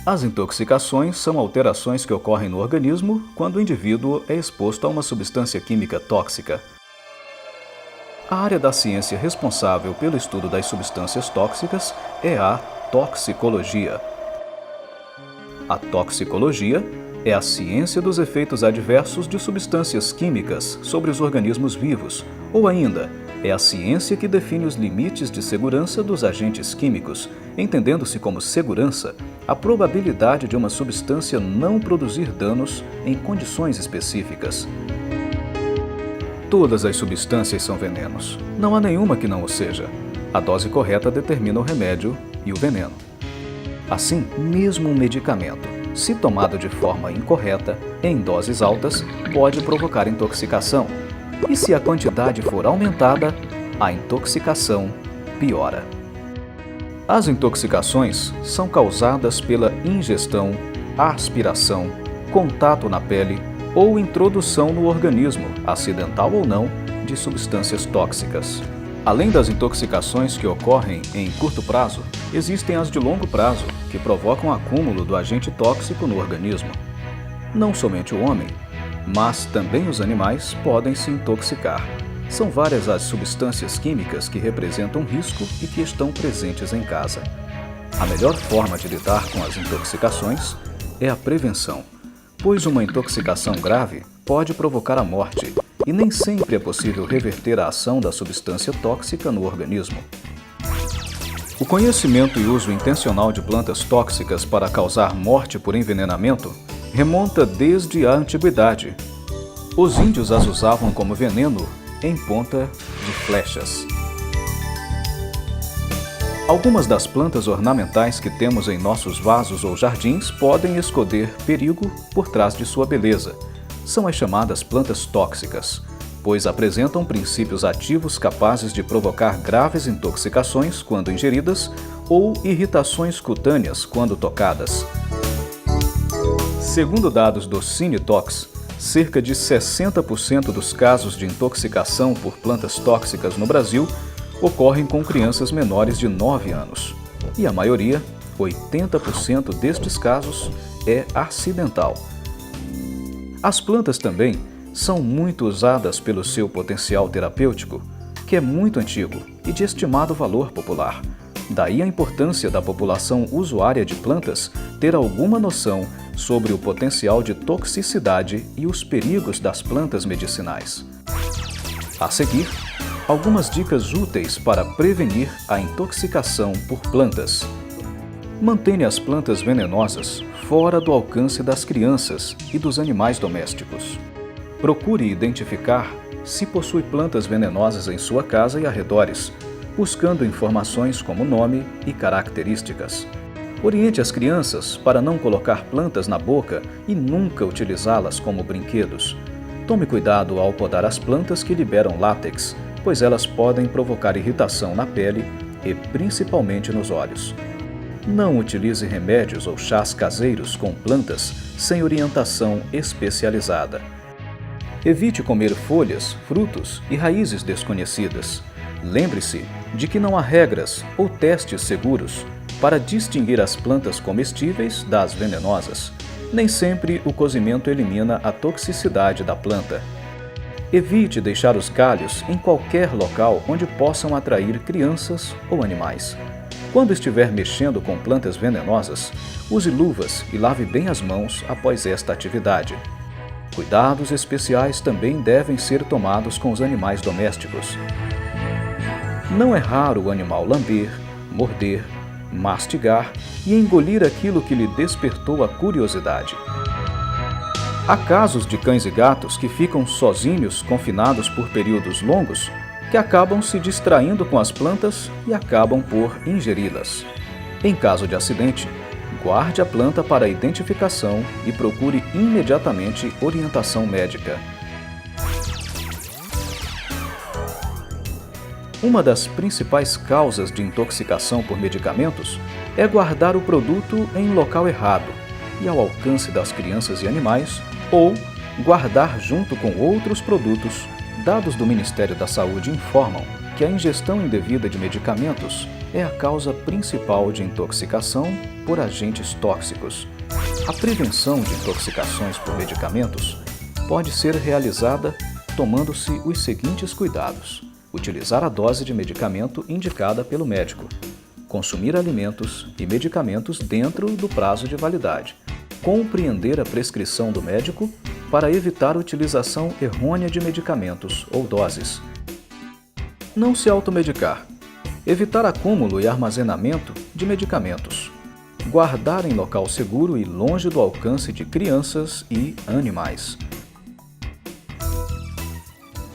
As intoxicações são alterações que ocorrem no organismo quando o indivíduo é exposto a uma substância química tóxica. A área da ciência responsável pelo estudo das substâncias tóxicas é a toxicologia. A toxicologia é a ciência dos efeitos adversos de substâncias químicas sobre os organismos vivos, ou ainda, é a ciência que define os limites de segurança dos agentes químicos, entendendo-se como segurança a probabilidade de uma substância não produzir danos em condições específicas. Todas as substâncias são venenos. Não há nenhuma que não o seja. A dose correta determina o remédio e o veneno. Assim, mesmo um medicamento, se tomado de forma incorreta, em doses altas, pode provocar intoxicação. E se a quantidade for aumentada, a intoxicação piora. As intoxicações são causadas pela ingestão, aspiração, contato na pele ou introdução no organismo, acidental ou não, de substâncias tóxicas. Além das intoxicações que ocorrem em curto prazo, existem as de longo prazo, que provocam acúmulo do agente tóxico no organismo. Não somente o homem, mas também os animais podem se intoxicar. São várias as substâncias químicas que representam risco e que estão presentes em casa. A melhor forma de lidar com as intoxicações é a prevenção, pois uma intoxicação grave pode provocar a morte e nem sempre é possível reverter a ação da substância tóxica no organismo. O conhecimento e uso intencional de plantas tóxicas para causar morte por envenenamento remonta desde a antiguidade. Os índios as usavam como veneno em ponta de flechas. Algumas das plantas ornamentais que temos em nossos vasos ou jardins podem esconder perigo por trás de sua beleza. São as chamadas plantas tóxicas, pois apresentam princípios ativos capazes de provocar graves intoxicações quando ingeridas ou irritações cutâneas quando tocadas. Segundo dados do Cinetox, cerca de 60% dos casos de intoxicação por plantas tóxicas no Brasil ocorrem com crianças menores de 9 anos. E a maioria, 80% destes casos, é acidental. As plantas também são muito usadas pelo seu potencial terapêutico, que é muito antigo e de estimado valor popular. Daí a importância da população usuária de plantas ter alguma noção sobre o potencial de toxicidade e os perigos das plantas medicinais. A seguir, algumas dicas úteis para prevenir a intoxicação por plantas. Mantenha as plantas venenosas fora do alcance das crianças e dos animais domésticos. Procure identificar se possui plantas venenosas em sua casa e arredores, buscando informações como nome e características. Oriente as crianças para não colocar plantas na boca e nunca utilizá-las como brinquedos. Tome cuidado ao podar as plantas que liberam látex, pois elas podem provocar irritação na pele e principalmente nos olhos. Não utilize remédios ou chás caseiros com plantas sem orientação especializada. Evite comer folhas, frutos e raízes desconhecidas. Lembre-se de que não há regras ou testes seguros para distinguir as plantas comestíveis das venenosas. Nem sempre o cozimento elimina a toxicidade da planta. Evite deixar os galhos em qualquer local onde possam atrair crianças ou animais. Quando estiver mexendo com plantas venenosas, use luvas e lave bem as mãos após esta atividade. Cuidados especiais também devem ser tomados com os animais domésticos. Não é raro o animal lamber, morder, mastigar e engolir aquilo que lhe despertou a curiosidade. Há casos de cães e gatos que ficam sozinhos, confinados por períodos longos, que acabam se distraindo com as plantas e acabam por ingeri-las. Em caso de acidente, guarde a planta para identificação e procure imediatamente orientação médica. Uma das principais causas de intoxicação por medicamentos é guardar o produto em local errado e ao alcance das crianças e animais, ou guardar junto com outros produtos. Dados do Ministério da Saúde informam que a ingestão indevida de medicamentos é a causa principal de intoxicação por agentes tóxicos. A prevenção de intoxicações por medicamentos pode ser realizada tomando-se os seguintes cuidados: utilizar a dose de medicamento indicada pelo médico, consumir alimentos e medicamentos dentro do prazo de validade, compreender a prescrição do médico para evitar a utilização errônea de medicamentos ou doses. Não se automedicar. Evitar acúmulo e armazenamento de medicamentos. Guardar em local seguro e longe do alcance de crianças e animais.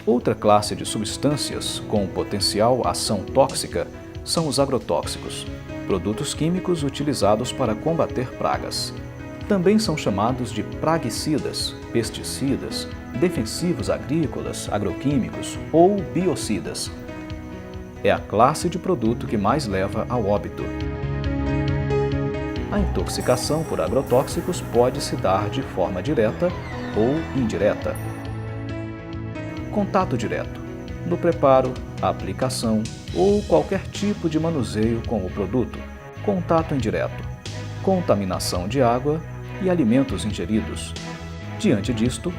Outra classe de substâncias com potencial ação tóxica são os agrotóxicos, produtos químicos utilizados para combater pragas. Também são chamados de praguicidas, pesticidas, defensivos agrícolas, agroquímicos ou biocidas. É a classe de produto que mais leva ao óbito. A intoxicação por agrotóxicos pode se dar de forma direta ou indireta. Contato direto, no preparo, aplicação ou qualquer tipo de manuseio com o produto. Contato indireto, contaminação de água e alimentos ingeridos. Diante disto,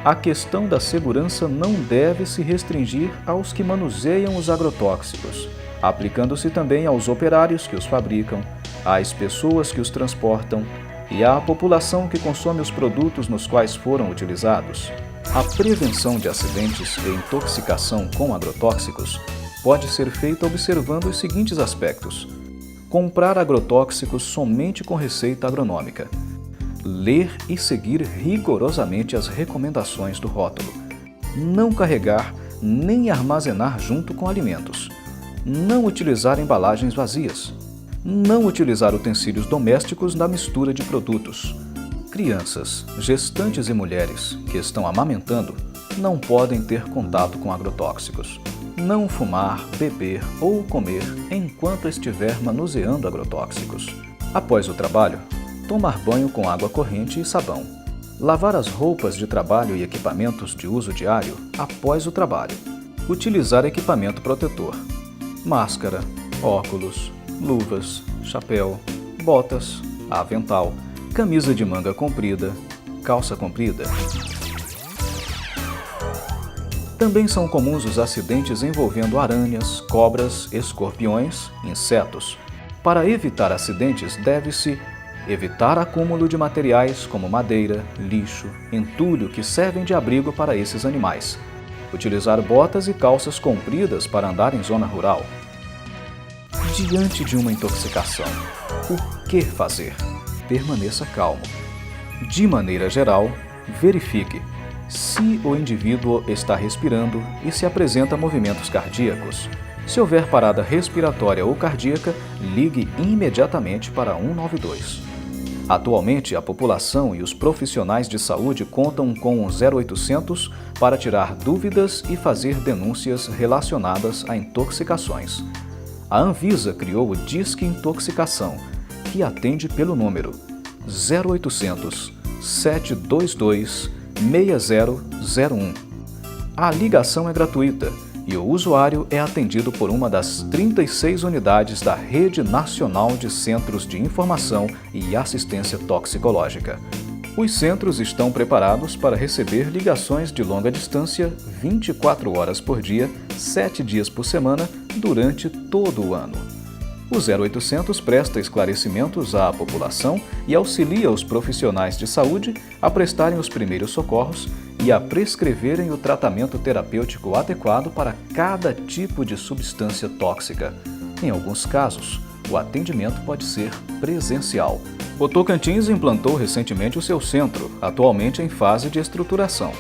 a questão da segurança não deve se restringir aos que manuseiam os agrotóxicos, aplicando-se também aos operários que os fabricam, às pessoas que os transportam e à população que consome os produtos nos quais foram utilizados. A prevenção de acidentes e intoxicação com agrotóxicos pode ser feita observando os seguintes aspectos: comprar agrotóxicos somente com receita agronômica, ler e seguir rigorosamente as recomendações do rótulo, não carregar nem armazenar junto com alimentos, não utilizar embalagens vazias, não utilizar utensílios domésticos na mistura de produtos. Crianças, gestantes e mulheres que estão amamentando não podem ter contato com agrotóxicos. Não fumar, beber ou comer enquanto estiver manuseando agrotóxicos. Após o trabalho, tomar banho com água corrente e sabão. Lavar as roupas de trabalho e equipamentos de uso diário após o trabalho. Utilizar equipamento protetor. Máscara, óculos, luvas, chapéu, botas, avental, camisa de manga comprida, calça comprida. Também são comuns os acidentes envolvendo aranhas, cobras, escorpiões, insetos. Para evitar acidentes, deve-se evitar acúmulo de materiais como madeira, lixo, entulho que servem de abrigo para esses animais. Utilizar botas e calças compridas para andar em zona rural. Diante de uma intoxicação, o que fazer? Permaneça calmo. De maneira geral, verifique se o indivíduo está respirando e se apresenta movimentos cardíacos. Se houver parada respiratória ou cardíaca, ligue imediatamente para 192. Atualmente, a população e os profissionais de saúde contam com o 0800 para tirar dúvidas e fazer denúncias relacionadas a intoxicações. A Anvisa criou o Disque Intoxicação, que atende pelo número 0800 722 6001. A ligação é gratuita e o usuário é atendido por uma das 36 unidades da Rede Nacional de Centros de Informação e Assistência Toxicológica. Os centros estão preparados para receber ligações de longa distância 24 horas por dia, 7 dias por semana, durante todo o ano. O 0800 presta esclarecimentos à população e auxilia os profissionais de saúde a prestarem os primeiros socorros e a prescreverem o tratamento terapêutico adequado para cada tipo de substância tóxica. Em alguns casos, o atendimento pode ser presencial. O Tocantins implantou recentemente o seu centro, atualmente em fase de estruturação.